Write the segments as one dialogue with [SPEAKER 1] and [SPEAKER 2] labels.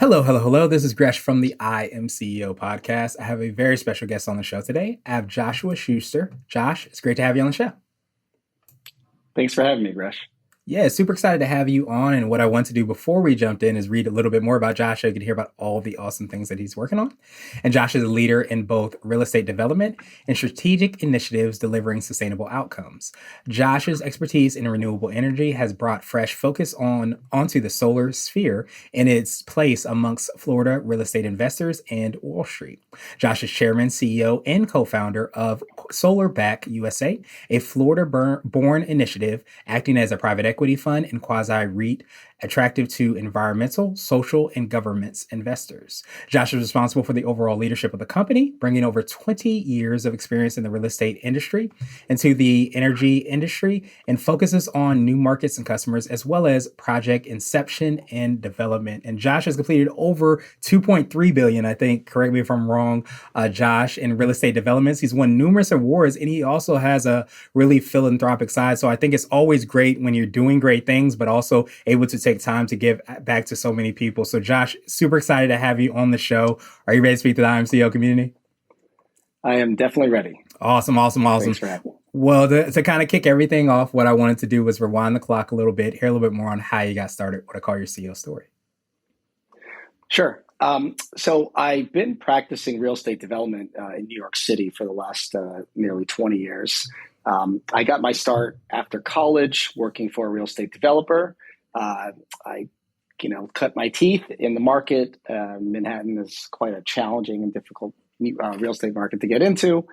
[SPEAKER 1] Hello, hello, hello. This is Gresh from the I Am CEO podcast. I have a very special guest on the show today. I have Joshua Schuster. Josh, it's great to have you on the show.
[SPEAKER 2] Thanks for having me, Gresh.
[SPEAKER 1] Yeah, super excited to have you on. And what I want to do before we jumped in is read a little bit more about Josh so you can hear about all the awesome things that he's working on. And Josh is a leader in both real estate development and strategic initiatives delivering sustainable outcomes. Josh's expertise in renewable energy has brought fresh focus onto the solar sphere and its place amongst Florida real estate investors and Wall Street. Josh is chairman, CEO, and co-founder of SolarBack USA, a Florida-born initiative acting as a private equity fund and quasi-REIT attractive to environmental, social, and governance investors. Josh is responsible for the overall leadership of the company, bringing over 20 years of experience in the real estate industry into the energy industry, and focuses on new markets and customers, as well as project inception and development. And Josh has completed over 2.3 billion, I think, correct me if I'm wrong, Josh, in real estate developments. He's won numerous awards, and he also has a really philanthropic side. So I think it's always great when you're doing great things, but also able to take time to give back to so many people. So Josh, super excited to have you on the show. Are you ready to speak to the IMCO community?
[SPEAKER 2] I am definitely ready.
[SPEAKER 1] Awesome.
[SPEAKER 2] Thanks for having me.
[SPEAKER 1] Well, to kind of kick everything off, what I wanted to do was rewind the clock a little bit, hear a little bit more on how you got started, what I call your CEO story.
[SPEAKER 2] Sure. So I've been practicing real estate development in New York City for the last nearly 20 years. I got my start after college working for a real estate developer. I cut my teeth in the market. Manhattan is quite a challenging and difficult real estate market to get into.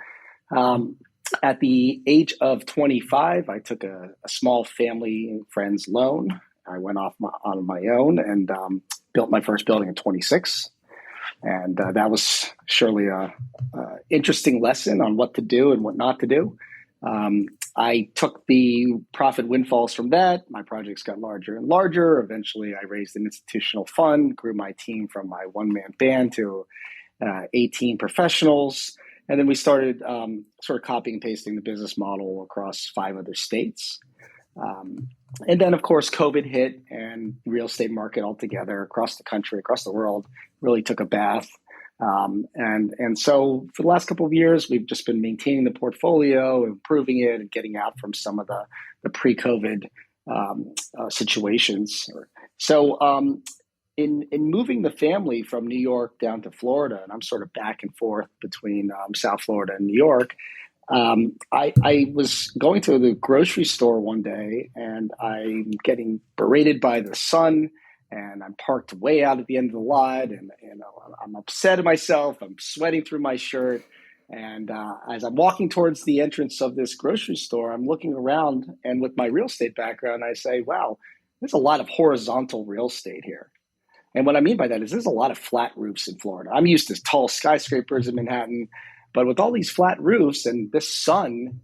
[SPEAKER 2] At the age of 25, I took a small family and friends loan. I went off on my own and built my first building at 26. And that was surely a interesting lesson on what to do and what not to do. I took the profit windfalls from that. My projects got larger and larger. Eventually, I raised an institutional fund, grew my team from my one-man band to 18 professionals. And then we started sort of copying and pasting the business model across 5 other states. And then, of course, COVID hit and the real estate market altogether across the country, across the world, really took a bath. And so for the last couple of years, we've just been maintaining the portfolio, improving it, and getting out from some of the pre-COVID situations. So in moving the family from New York down to Florida, and I'm sort of back and forth between South Florida and New York, I was going to the grocery store one day and I'm getting berated by the sun, and I'm parked way out at the end of the lot, and I'm upset at myself. I'm sweating through my shirt. And as I'm walking towards the entrance of this grocery store, I'm looking around, and with my real estate background, I say, wow, there's a lot of horizontal real estate here. And what I mean by that is there's a lot of flat roofs in Florida. I'm used to tall skyscrapers in Manhattan, but with all these flat roofs and this sun,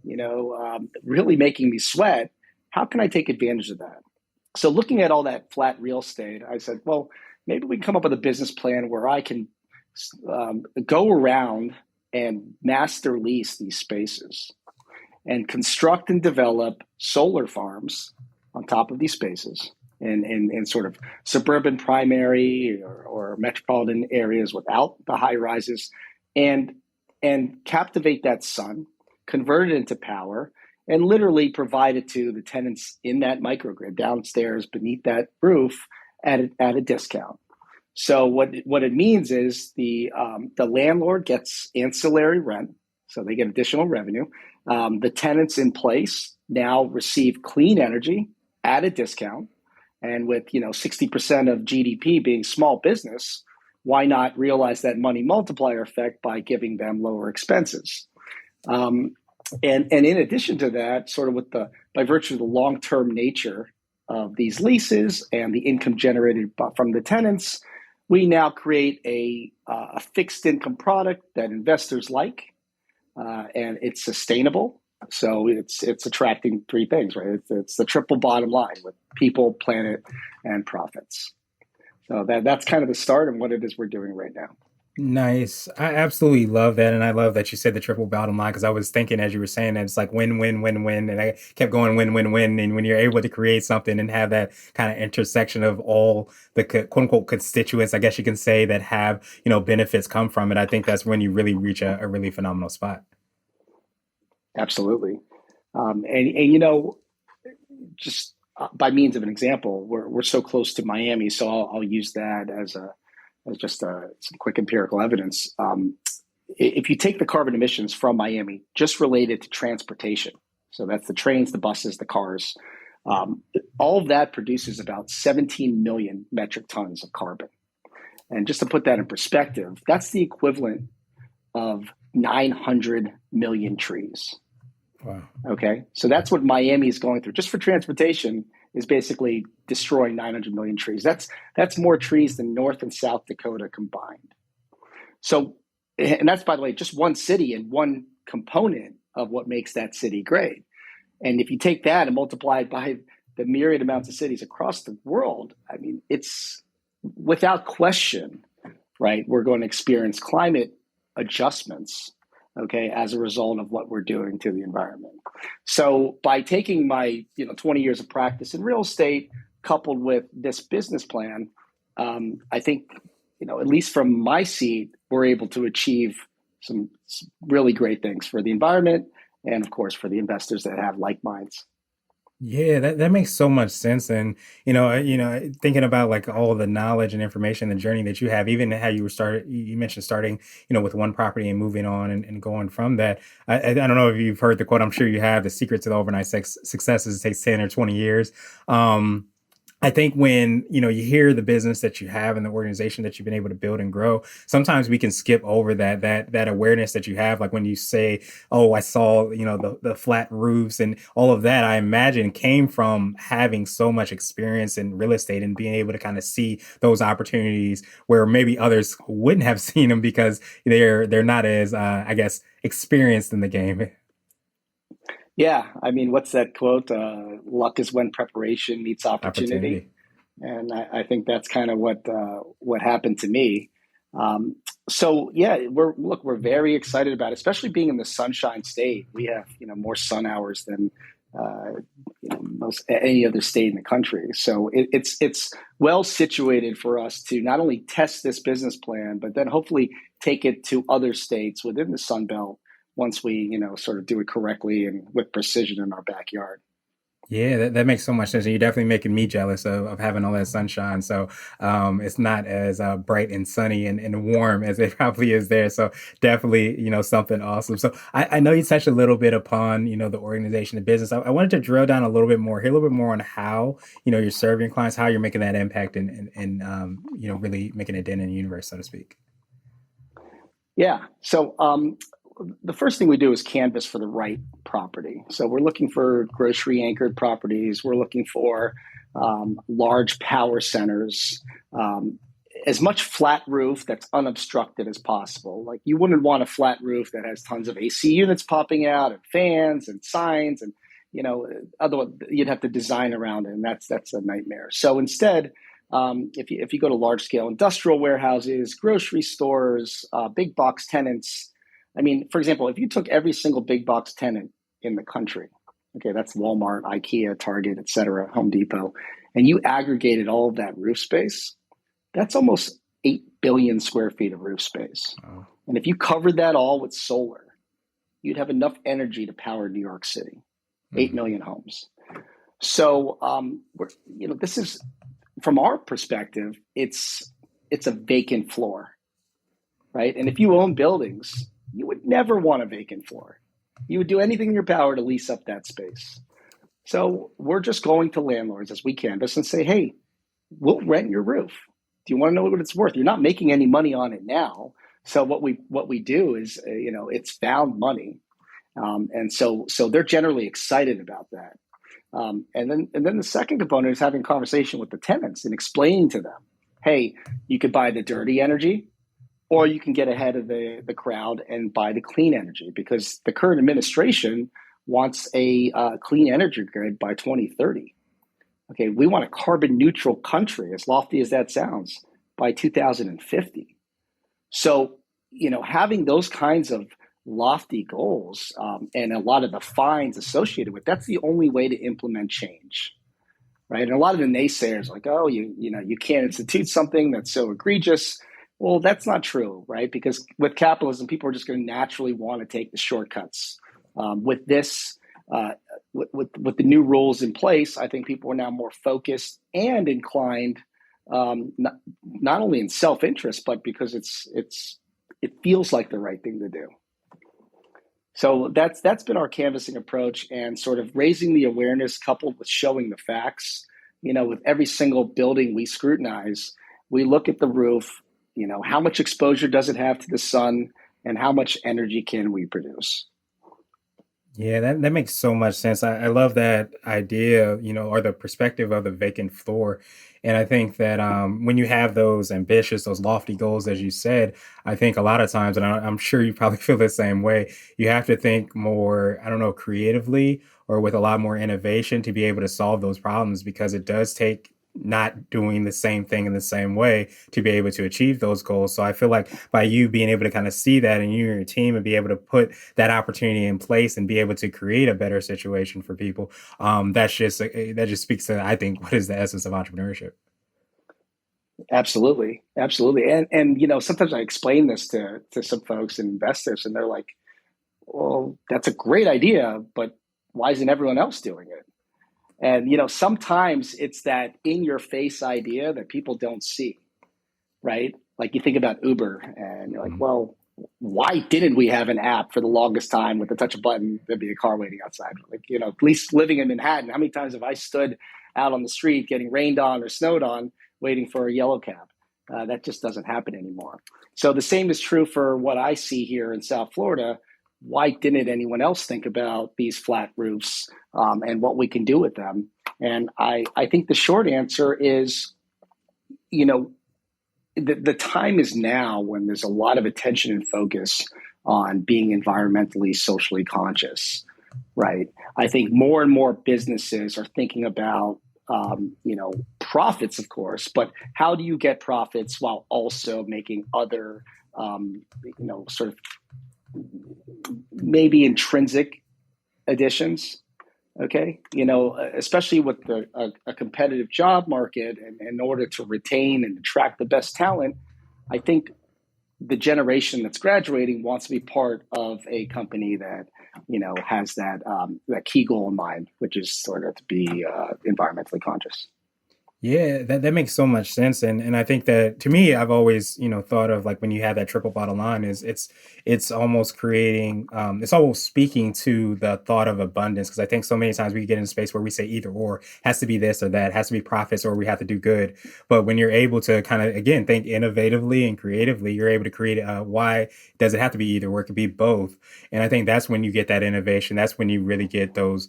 [SPEAKER 2] really making me sweat, how can I take advantage of that? So looking at all that flat real estate, I said, well, maybe we can come up with a business plan where I can go around and master lease these spaces and construct and develop solar farms on top of these spaces in sort of suburban primary or metropolitan areas without the high rises, and captivate that sun, convert it into power, and literally provide it to the tenants in that microgrid downstairs beneath that roof at a discount. So what it means is the landlord gets ancillary rent, so they get additional revenue. The tenants in place now receive clean energy at a discount, and with 60% of GDP being small business, why not realize that money multiplier effect by giving them lower expenses? And in addition to that, sort of by virtue of the long-term nature of these leases and the income generated from the tenants, we now create a fixed income product that investors like, and it's sustainable. So it's attracting 3 things, right? It's the triple bottom line with people, planet, and profits. So that's kind of the start and what it is we're doing right now.
[SPEAKER 1] Nice. I absolutely love that. And I love that you said the triple bottom line because I was thinking as you were saying that it's like win, win, win, win. And I kept going win, win, win. And when you're able to create something and have that kind of intersection of all the quote unquote constituents, I guess you can say that have, benefits come from it. I think that's when you really reach a really phenomenal spot.
[SPEAKER 2] Absolutely. And just by means of an example, we're so close to Miami, so I'll use that as just some quick empirical evidence. If you take the carbon emissions from Miami, just related to transportation, so that's the trains, the buses, the cars, um, all of that produces about 17 million metric tons of carbon. And just to put that in perspective, that's the equivalent of 900 million trees.
[SPEAKER 1] Wow.
[SPEAKER 2] Okay. So that's what Miami is going through. Just for transportation is basically destroying 900 million trees. That's more trees than North and South Dakota combined. So, and that's, by the way, just one city and one component of what makes that city great. And if you take that and multiply it by the myriad amounts of cities across the world, I mean, it's without question, right? We're going to experience climate adjustments, okay, as a result of what we're doing to the environment. So by taking my 20 years of practice in real estate coupled with this business plan, I think at least from my seat, we're able to achieve some really great things for the environment and of course for the investors that have like minds.
[SPEAKER 1] Yeah, that makes so much sense. And thinking about like all the knowledge and information, the journey that you have, even how you were started, you mentioned starting, with one property and moving on and going from that. I don't know if you've heard the quote. I'm sure you have. The secret to the overnight success is it takes 10 or 20 years. Um, I think when you hear the business that you have and the organization that you've been able to build and grow, sometimes we can skip over that awareness that you have. Like when you say, "Oh, I saw the flat roofs and all of that," I imagine came from having so much experience in real estate and being able to kind of see those opportunities where maybe others wouldn't have seen them because they're not as I guess experienced in the game.
[SPEAKER 2] Yeah, I mean, what's that quote? Luck is when preparation meets opportunity,
[SPEAKER 1] Opportunity.
[SPEAKER 2] and I think that's kind of what happened to me. Um, so yeah, we're very excited about it, especially being in the Sunshine State. We have more sun hours than most any other state in the country. So it's well situated for us to not only test this business plan, but then hopefully take it to other states within the Sun Belt once we sort of do it correctly and with precision in our backyard.
[SPEAKER 1] Yeah, that makes so much sense. And you're definitely making me jealous of having all that sunshine. So it's not as bright and sunny and warm as it probably is there. So definitely, something awesome. So I know you touched a little bit upon, the organization, the business. I wanted to drill down a little bit more, hear a little bit more on how, you're serving clients, how you're making that impact and really making a dent in the universe, so to speak.
[SPEAKER 2] Yeah. So the first thing we do is canvas for the right property. So we're looking for grocery anchored properties. We're looking for large power centers, um, as much flat roof that's unobstructed as possible. Like you wouldn't want a flat roof that has tons of AC units popping out and fans and signs and otherwise you'd have to design around it, and that's a nightmare. So instead, if you go to large scale industrial warehouses, grocery stores, big box tenants, I mean, for example, if you took every single big box tenant in the country, okay, that's Walmart, IKEA, Target, et cetera, Home Depot, and you aggregated all of that roof space, that's almost 8 billion square feet of roof space.
[SPEAKER 1] Oh.
[SPEAKER 2] And if you covered that all with solar, you'd have enough energy to power New York City, 8
[SPEAKER 1] Mhm.
[SPEAKER 2] million homes. So, this is from our perspective, it's a vacant floor, right? And if you own buildings, you would never want a vacant floor. You would do anything in your power to lease up that space. So we're just going to landlords as we canvas and say, hey, we'll rent your roof. Do you want to know what it's worth? You're not making any money on it now. So what we do is, it's found money, and so they're generally excited about that. And then the second component is having a conversation with the tenants and explaining to them, hey, you could buy the dirty energy, or you can get ahead of the crowd and buy the clean energy because the current administration wants a clean energy grid by 2030. Okay, we want a carbon neutral country, as lofty as that sounds, by 2050. So, having those kinds of lofty goals, and a lot of the fines associated with that's the only way to implement change, right? And a lot of the naysayers like, oh, you can't institute something that's so egregious. Well, that's not true, right? Because with capitalism, people are just going to naturally want to take the shortcuts. With this, uh, with the new rules in place, I think people are now more focused and inclined, not only in self interest, but because it feels like the right thing to do. So that's been our canvassing approach, and sort of raising the awareness coupled with showing the facts. With every single building we scrutinize, we look at the roof. How much exposure does it have to the sun, and how much energy can we produce?
[SPEAKER 1] Yeah, that makes so much sense. I love that idea, or the perspective of the vacant floor. And I think that when you have those ambitious, those lofty goals, as you said, I think a lot of times, and I'm sure you probably feel the same way, you have to think more, I don't know, creatively or with a lot more innovation to be able to solve those problems because it does take not doing the same thing in the same way to be able to achieve those goals. So I feel like by you being able to kind of see that and you and your team and be able to put that opportunity in place and be able to create a better situation for people, that just speaks to, I think, what is the essence of entrepreneurship.
[SPEAKER 2] Absolutely, absolutely. And sometimes I explain this to some folks and investors, and they're like, "Well, that's a great idea, but why isn't everyone else doing it?" And sometimes it's that in your face idea that people don't see, right? Like you think about Uber and you're like,
[SPEAKER 1] Mhm.
[SPEAKER 2] well, why didn't we have an app for the longest time with the touch of a button there'd be a car waiting outside? Like, at least living in Manhattan, how many times have I stood out on the street getting rained on or snowed on waiting for a yellow cab? That just doesn't happen anymore. So the same is true for what I see here in South Florida. Why didn't anyone else think about these flat roofs, and what we can do with them? And I think the short answer is, you know, the time is now when there's a lot of attention and focus on being environmentally, socially conscious, right? I think more and more businesses are thinking about, profits, of course, but how do you get profits while also making other, sort of maybe intrinsic additions. Okay, especially with a competitive job market, and in order to retain and attract the best talent, I think the generation that's graduating wants to be part of a company that has that key goal in mind, which is sort of to be environmentally conscious.
[SPEAKER 1] Yeah, that makes so much sense, and I think that to me, I've always thought of like when you have that triple bottom line is it's almost creating it's almost speaking to the thought of abundance because I think so many times we get in a space where we say either or has to be this or that has to be profits or we have to do good, but when you're able to kind of again think innovatively and creatively, you're able to create why does it have to be either or it could be both, and I think that's when you get that innovation. That's when you really get those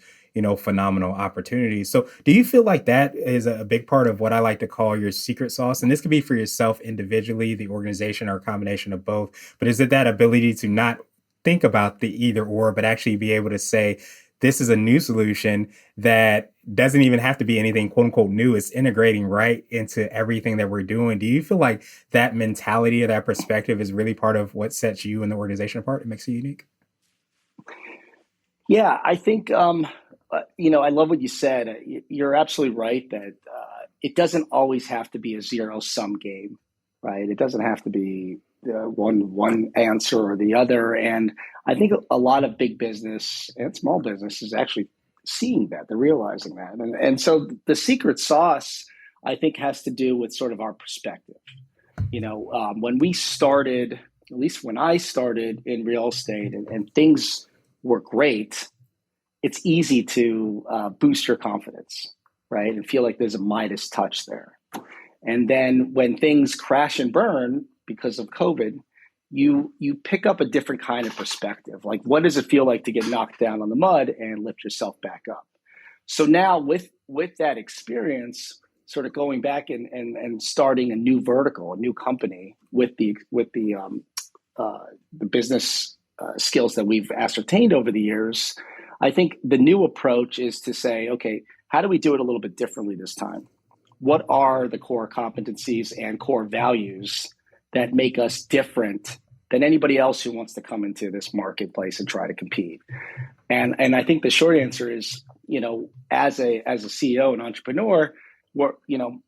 [SPEAKER 1] phenomenal opportunities. So, do you feel like that is a big part of what I like to call your secret sauce? And this could be for yourself individually, the organization, or a combination of both. But is it that ability to not think about the either or, but actually be able to say, this is a new solution that doesn't even have to be anything quote unquote new. It's integrating right into everything that we're doing. Do you feel like that mentality or that perspective is really part of what sets you and the organization apart? It makes you unique?
[SPEAKER 2] Yeah, I think I love what you said. You're absolutely right that it doesn't always have to be a zero sum game, right? It doesn't have to be one answer or the other. And I think a lot of big business and small business is actually seeing that, they're realizing that, and so the secret sauce I think has to do with sort of our perspective. When we started, at least when I started in real estate, and things were great, it's easy to boost your confidence, right? And feel like there's a Midas touch there. And then when things crash and burn because of COVID, you pick up a different kind of perspective. Like, what does it feel like to get knocked down on the mud and lift yourself back up? So now with that experience, sort of going back and starting a new vertical, a new company with the business skills that we've ascertained over the years, I think the new approach is to say, okay, how do we do it a little bit differently this time? What are the core competencies and core values that make us different than anybody else who wants to come into this marketplace and try to compete. And I think the short answer is, as a CEO and entrepreneur,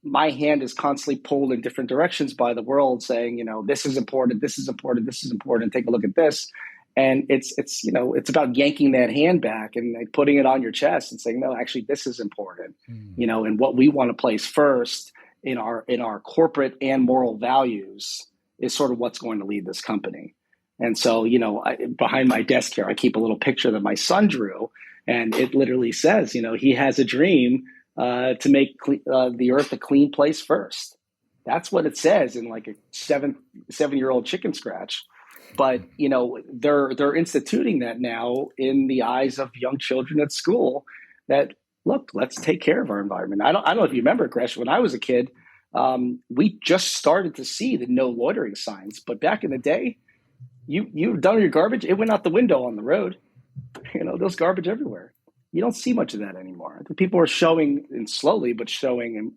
[SPEAKER 2] my hand is constantly pulled in different directions by the world saying, this is important, this is important, this is important, take a look at this. And it's about yanking that hand back and like putting it on your chest and saying, no, actually, this is important, and what we want to place first in our corporate and moral values is sort of what's going to lead this company. And so, behind my desk here, I keep a little picture that my son drew, and it literally says, he has a dream to make the earth a clean place first. That's what it says in like a 7-year-old chicken scratch. But they're instituting that now in the eyes of young children at school. That look, let's take care of our environment. I don't know if you remember, Gresh, when I was a kid, we just started to see the no loitering signs. But back in the day, you done your garbage, it went out the window on the road. There's garbage everywhere. You don't see much of that anymore. The people are showing, and slowly but showing,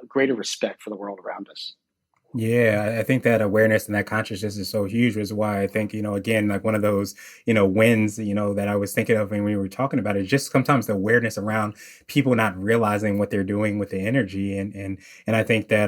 [SPEAKER 2] greater respect for the world around us.
[SPEAKER 1] Yeah, I think that awareness and that consciousness is so huge, which is why I think, again, like one of those, wins, that I was thinking of when we were talking about it, just sometimes the awareness around people not realizing what they're doing with the energy. And I think that,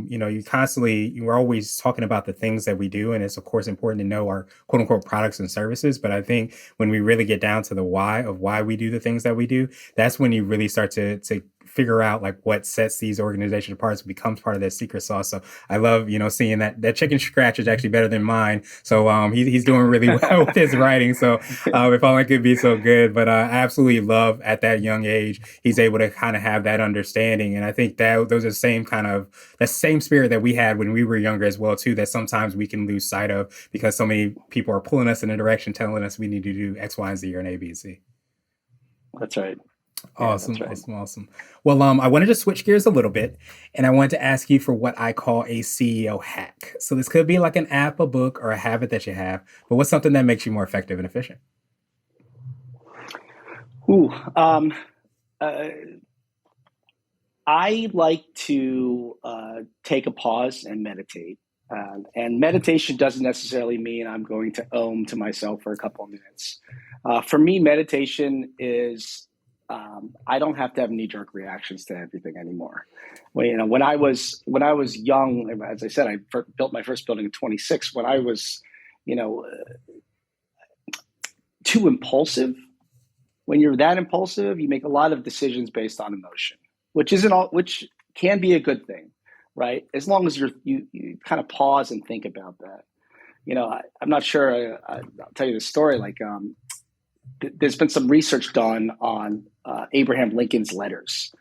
[SPEAKER 1] you're always talking about the things that we do. And it's, of course, important to know our quote unquote products and services. But I think when we really get down to the why of why we do the things that we do, that's when you really start to figure out like what sets these organizations apart, becomes part of their secret sauce. So I love, seeing that chicken scratch is actually better than mine. So he's doing really well with his writing. So if only could be so good, but I absolutely love at that young age, he's able to kind of have that understanding. And I think that those are that same spirit that we had when we were younger as well, too, that sometimes we can lose sight of because so many people are pulling us in a direction, telling us we need to do X, Y, and Z or an A, B, and C.
[SPEAKER 2] That's right.
[SPEAKER 1] Awesome,
[SPEAKER 2] Yeah, that's right.
[SPEAKER 1] awesome. Well, I wanted to switch gears a little bit, and I wanted to ask you for what I call a CEO hack. So this could be like an app, a book, or a habit that you have, but what's something that makes you more effective and efficient?
[SPEAKER 2] Ooh, uh, I like to take a pause and meditate. And meditation doesn't necessarily mean I'm going to ohm to myself for a couple of minutes. For me, meditation is I don't have to have knee-jerk reactions to everything anymore. Well, when I was young, as I said, built my first building at 26. When I was, you know, too impulsive. When you're that impulsive, you make a lot of decisions based on emotion, which can be a good thing, right? As long as you kind of pause and think about that. I'm not sure. I'll tell you the story. Like, there's been some research done on Abraham Lincoln's letters,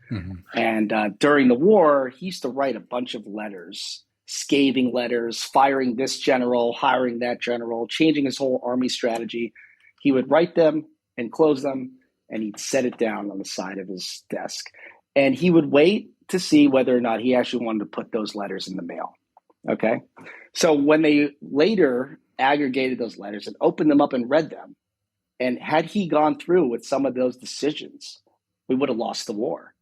[SPEAKER 2] and during the war, he used to write a bunch of letters, scathing letters, firing this general, hiring that general, changing his whole army strategy. He would write them and close them, and he'd set it down on the side of his desk. And he would wait to see whether or not he actually wanted to put those letters in the mail. Okay. So when they later aggregated those letters and opened them up and read them, and had he gone through with some of those decisions, we would have lost the war.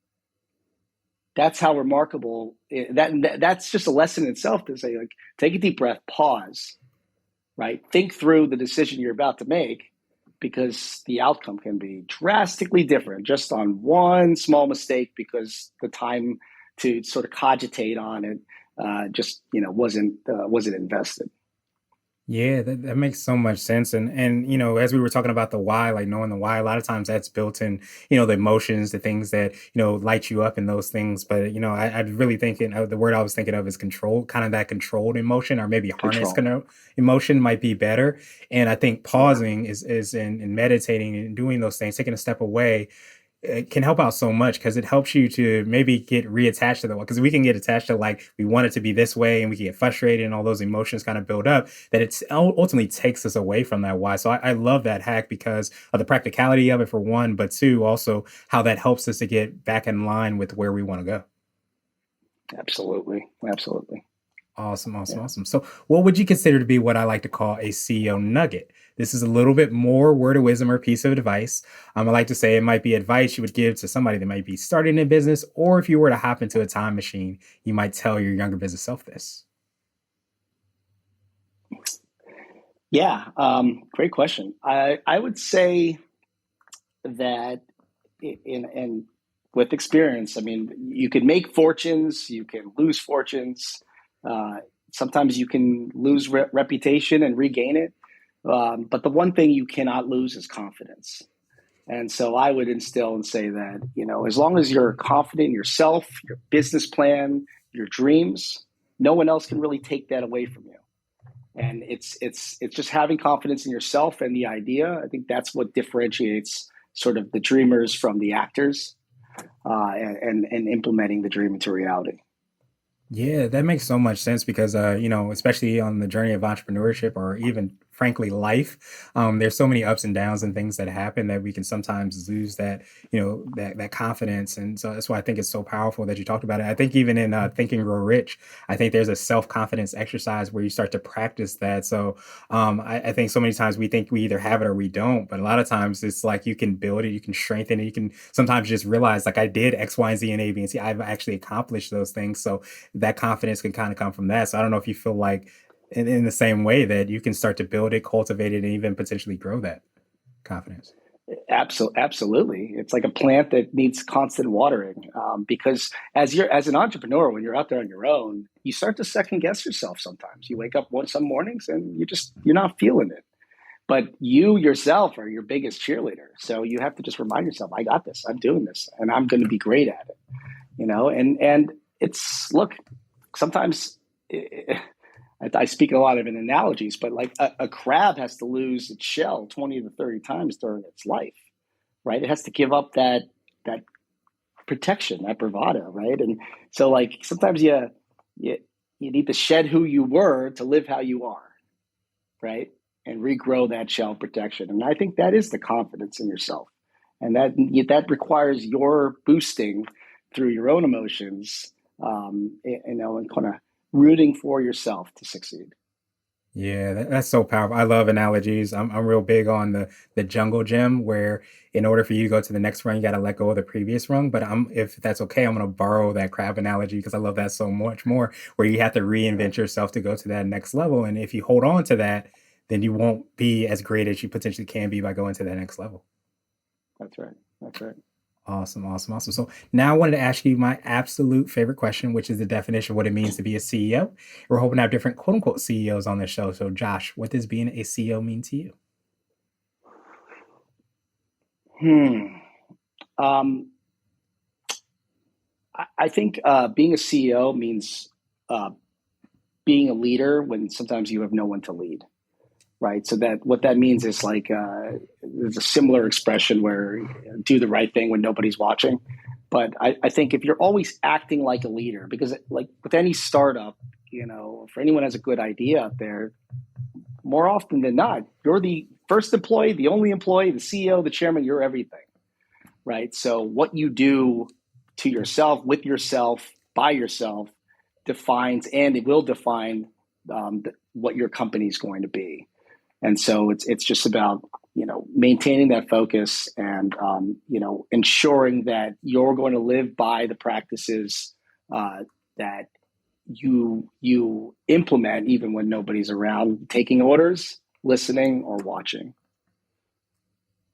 [SPEAKER 2] That's how remarkable that's just a lesson in itself to say, like, take a deep breath, pause, right? Think through the decision you're about to make, because the outcome can be drastically different just on one small mistake, because the time to sort of cogitate on it just wasn't invested.
[SPEAKER 1] Yeah, that makes so much sense. And as we were talking about the why, like knowing the why, a lot of times that's built in, the emotions, the things that, light you up and those things. But, I really thinking the word I was thinking of is control, kind of that controlled emotion, or maybe harness
[SPEAKER 2] Control.
[SPEAKER 1] kind of emotion might be better. And I think
[SPEAKER 2] Yeah,
[SPEAKER 1] pausing is in meditating and doing those things, taking a step away, it can help out so much because it helps you to maybe get reattached to the one, because we can get attached to like we want it to be this way and we can get frustrated and all those emotions kind of build up that it's ultimately takes us away from that why. So I love that hack because of the practicality of it for one, but two, also how that helps us to get back in line with where we want to go.
[SPEAKER 2] absolutely. Absolutely.
[SPEAKER 1] Awesome, awesome,
[SPEAKER 2] Yeah.
[SPEAKER 1] awesome. So, what would you consider to be what I like to call a CEO nugget? This is a little bit more word of wisdom or piece of advice. I like to say it might be advice you would give to somebody that might be starting a business, or if you were to hop into a time machine, you might tell your younger business self this.
[SPEAKER 2] Yeah, great question. I would say that in with experience, I mean, you can make fortunes, you can lose fortunes. Uh, Sometimes you can lose reputation and regain it. But the one thing you cannot lose is confidence. And so I would instill and say that, as long as you're confident in yourself, your business plan, your dreams, no one else can really take that away from you. And it's just having confidence in yourself and the idea. I think that's what differentiates sort of the dreamers from the actors, and implementing the dream into reality.
[SPEAKER 1] Yeah, that makes so much sense because, especially on the journey of entrepreneurship or even frankly life, there's so many ups and downs and things that happen that we can sometimes lose that, that confidence. And so that's why I think it's so powerful that you talked about it. I think even in Think and Grow Rich, I think there's a self-confidence exercise where you start to practice that. So I think so many times we think we either have it or we don't, but a lot of times it's like you can build it, you can strengthen it, you can sometimes just realize like I did X, Y, and Z and A, B, and C. I've actually accomplished those things. So that confidence can kind of come from that. So I don't know if you feel like in the same way that you can start to build it, cultivate it, and even potentially grow that confidence.
[SPEAKER 2] Absolutely, it's like a plant that needs constant watering. Because as an entrepreneur, when you're out there on your own, you start to second guess yourself. Sometimes you wake up some mornings and you're not feeling it. But you yourself are your biggest cheerleader. So you have to just remind yourself, I got this, I'm doing this, and I'm going to be great at it. And it's, look, sometimes I speak a lot of in analogies, but like a crab has to lose its shell 20 to 30 times during its life, right? It has to give up that protection, that bravado, right? And so like sometimes you, you need to shed who you were to live how you are, right? And regrow that shell protection. And I think that is the confidence in yourself. And that requires your boosting through your own emotions, and kind of rooting for yourself to succeed.
[SPEAKER 1] Yeah, that's so powerful. I love analogies. I'm real big on the jungle gym where in order for you to go to the next rung, you got to let go of the previous rung. But if that's okay, I'm going to borrow that crab analogy because I love that so much more. Where you have to
[SPEAKER 2] Right.
[SPEAKER 1] reinvent yourself to go to that next level, and if you hold on to that, then you won't be as great as you potentially can be by going to that next level.
[SPEAKER 2] That's right. That's right.
[SPEAKER 1] Awesome, awesome, awesome. So now I wanted to ask you my absolute favorite question, which is the definition of what it means to be a CEO. We're hoping to have different quote unquote CEOs on the show. So, Josh, what does being a CEO mean to you?
[SPEAKER 2] Hmm. Um, I think being a CEO means uh, being a leader when sometimes you have no one to lead, right? So that what that means is like there's a similar expression where do the right thing when nobody's watching. But I think if you're always acting like a leader, because like with any startup, for anyone who has a good idea out there, more often than not, you're the first employee, the only employee, the CEO, the chairman, you're everything, right? So what you do to yourself, with yourself, by yourself, defines and it will define what your company is going to be. And so it's just about maintaining that focus and ensuring that you're going to live by the practices that you implement even when nobody's around, taking orders, listening, or watching.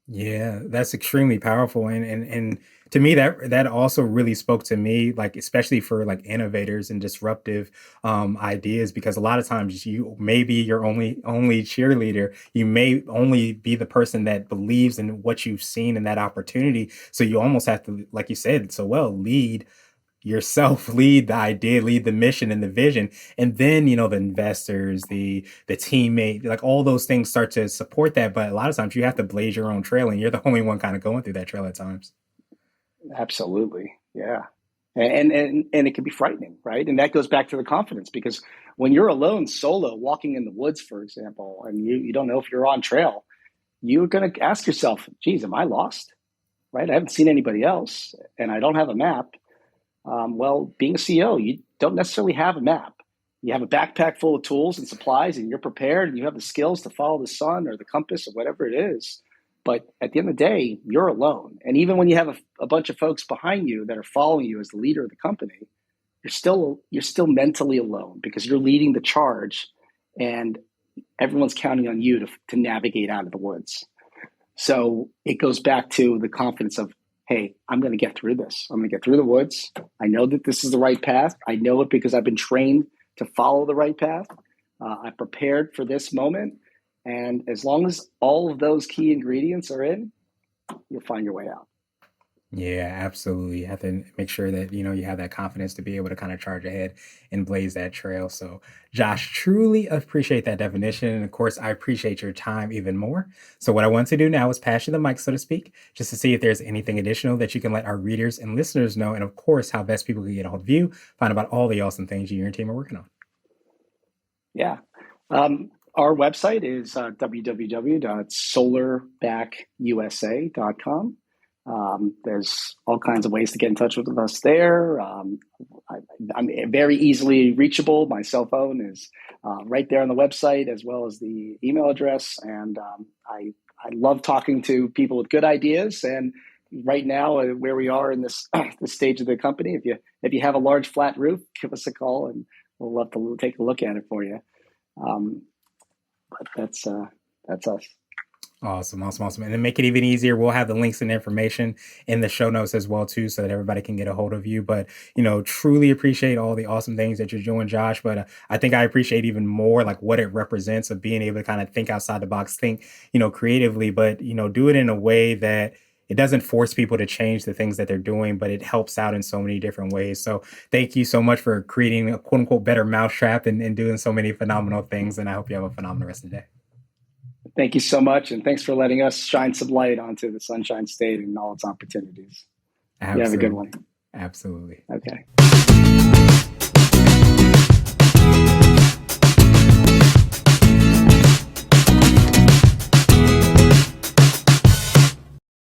[SPEAKER 1] Yeah, that's extremely powerful. And to me that also really spoke to me, like especially for like innovators and disruptive ideas, because a lot of times you may be your only cheerleader. You may only be the person that believes in what you've seen in that opportunity. So you almost have to, like you said so well, lead yourself, lead the idea, lead the mission and the vision, and then the investors, the teammate, like all those things start to support that. But a lot of times you have to blaze your own trail, and you're the only one kind of going through that trail at times.
[SPEAKER 2] Absolutely, yeah. And it can be frightening, right? And that goes back to the confidence, because when you're alone, solo, walking in the woods, for example, and you don't know if you're on trail, you're going to ask yourself, geez, am I lost? Right? I haven't seen anybody else and I don't have a map. Well, being a CEO, you don't necessarily have a map. You have a backpack full of tools and supplies, and you're prepared, and you have the skills to follow the sun or the compass or whatever it is. But at the end of the day, you're alone. And even when you have a bunch of folks behind you that are following you as the leader of the company, you're still mentally alone because you're leading the charge. And everyone's counting on you to navigate out of the woods. So it goes back to the confidence of, hey, I'm going to get through this. I'm going to get through the woods. I know that this is the right path. I know it because I've been trained to follow the right path. I prepared for this moment. And as long as all of those key ingredients are in, you'll find your way out.
[SPEAKER 1] Yeah, absolutely. You have to make sure that, you have that confidence to be able to kind of charge ahead and blaze that trail. So, Josh, truly appreciate that definition. And of course, I appreciate your time even more. So, what I want to do now is pass you the mic, so to speak, just to see if there's anything additional that you can let our readers and listeners know. And of course, how best people can get a hold of you, find about all the awesome things you and your team are working on.
[SPEAKER 2] Yeah. Our website is www.solarback.usa.com. There's all kinds of ways to get in touch with us there. I'm very easily reachable. My cell phone is right there on the website, as well as the email address. And I love talking to people with good ideas. And right now, where we are in this this stage of the company, if you have a large flat roof, give us a call, and we'll love to take a look at it for you. But that's us.
[SPEAKER 1] Awesome, awesome, awesome. And to make it even easier, we'll have the links and information in the show notes as well, too, so that everybody can get a hold of you. But, truly appreciate all the awesome things that you're doing, Josh. But I think I appreciate even more like what it represents of being able to kind of think outside the box, think, creatively, but, do it in a way that it doesn't force people to change the things that they're doing, but it helps out in so many different ways. So thank you so much for creating a quote unquote better mousetrap and doing so many phenomenal things. And I hope you have a phenomenal rest of the day.
[SPEAKER 2] Thank you so much. And thanks for letting us shine some light onto the Sunshine State and all its opportunities.
[SPEAKER 1] Absolutely.
[SPEAKER 2] You have a good one.
[SPEAKER 1] Absolutely.
[SPEAKER 2] Okay.